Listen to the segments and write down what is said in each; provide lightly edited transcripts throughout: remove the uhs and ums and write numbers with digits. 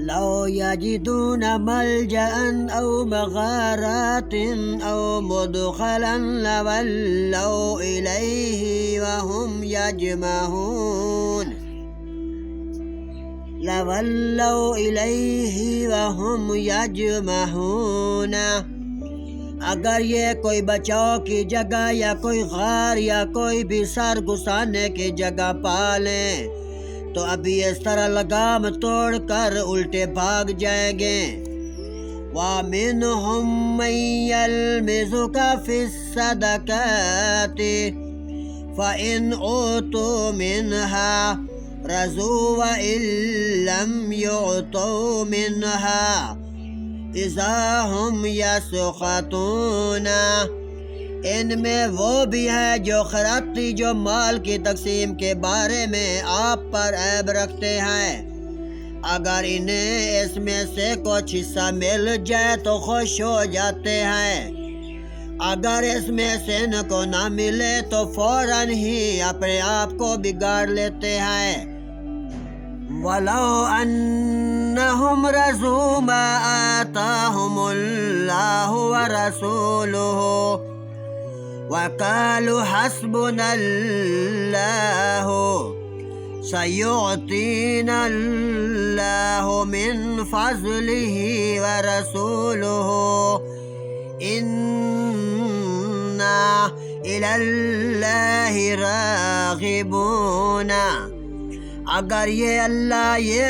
لو يجدون ملجأ أو مغارات أو مدخلا لولوا إليه وهم يجمحون اگر یہ کوئی بچاؤ کی جگہ یا کوئی غار یا کوئی بھی سر گھسانے کی جگہ پالیں تو ابھی اس طرح لگام توڑ کر الٹے بھاگ جائیں گے۔ وَمِنْهُمْ مَنْ يَلْمِزُكَ فِي الصَّدَقَاتِ فَإِنْ أُوتُوا مِنْهَا رَضُوا وَإِنْ لَمْ يُعْطَوْا مِنْهَا اِذَا هُمْ يَسْخَطُونَ۔ ان میں وہ بھی ہے جو خیراتی جو مال کی تقسیم کے بارے میں آپ پر عیب رکھتے ہیں، اگر انہیں اس میں سے کچھ حصہ مل جائے تو خوش ہو جاتے ہیں، اگر اس میں سے ان کو نہ ملے تو فوراً ہی اپنے آپ کو بگاڑ لیتے ہیں۔ وَلَوْ أَنَّهُمْ رَضُوا مَا آتَاهُمُ اللَّهُ وَرَسُولُهُ وَقَالُوا حَسْبُنَا اللَّهُ سَيُعْطِينَا اللَّهُ مِنْ فَضْلِهِ وَرَسُولُهُ إِنَّا إِلَى اللَّهِ رَاغِبُونَ۔ اگر یہ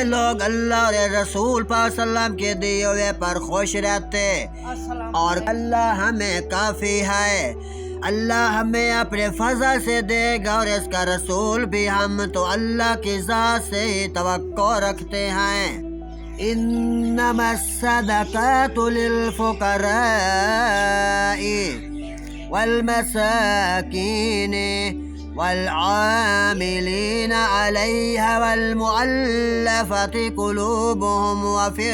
لوگ اللہ اور رسول پاک صلی اللہ علیہ وسلم کے دیے ہوئے پر خوش رہتے اور اللہ ہمیں کافی ہے، اللہ ہمیں اپنے فضل سے دے گا اور اس کا رسول بھی، ہم تو اللہ کی ذات سے ہی توقع رکھتے ہیں۔ انما الصدقات للفقراء والمساکین والعاملین علیہا والمؤلفۃ قلوبہم وفی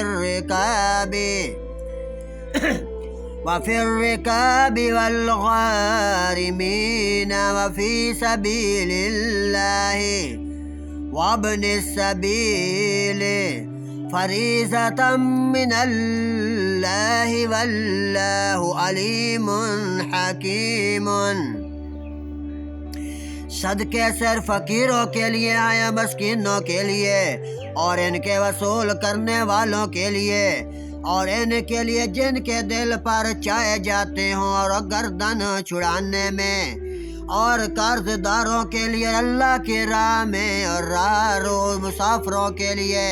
الرقاب والغارمین وفی سبیل اللہ وابن السبیل فریضۃ من اللہ واللہ علیم حکیم۔ صدقے صرف فقیروں کے لیے ہیں، مسکینوں کے لیے اور ان کے وصول کرنے والوں کے لیے، اور ان کے لیے جن کے دل پر چائے جاتے ہوں اور گردن چھڑانے میں، اور قرض داروں کے لیے اللہ کی راہ میں، اور راہ رو مسافروں کے لیے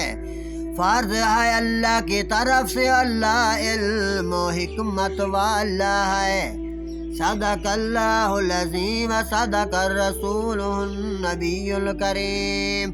فرض ہے اللہ کی طرف سے، اللہ علم و حکمت والا ہے۔ صدق اللہ العظیم، صدق الرسول النبی الکریم۔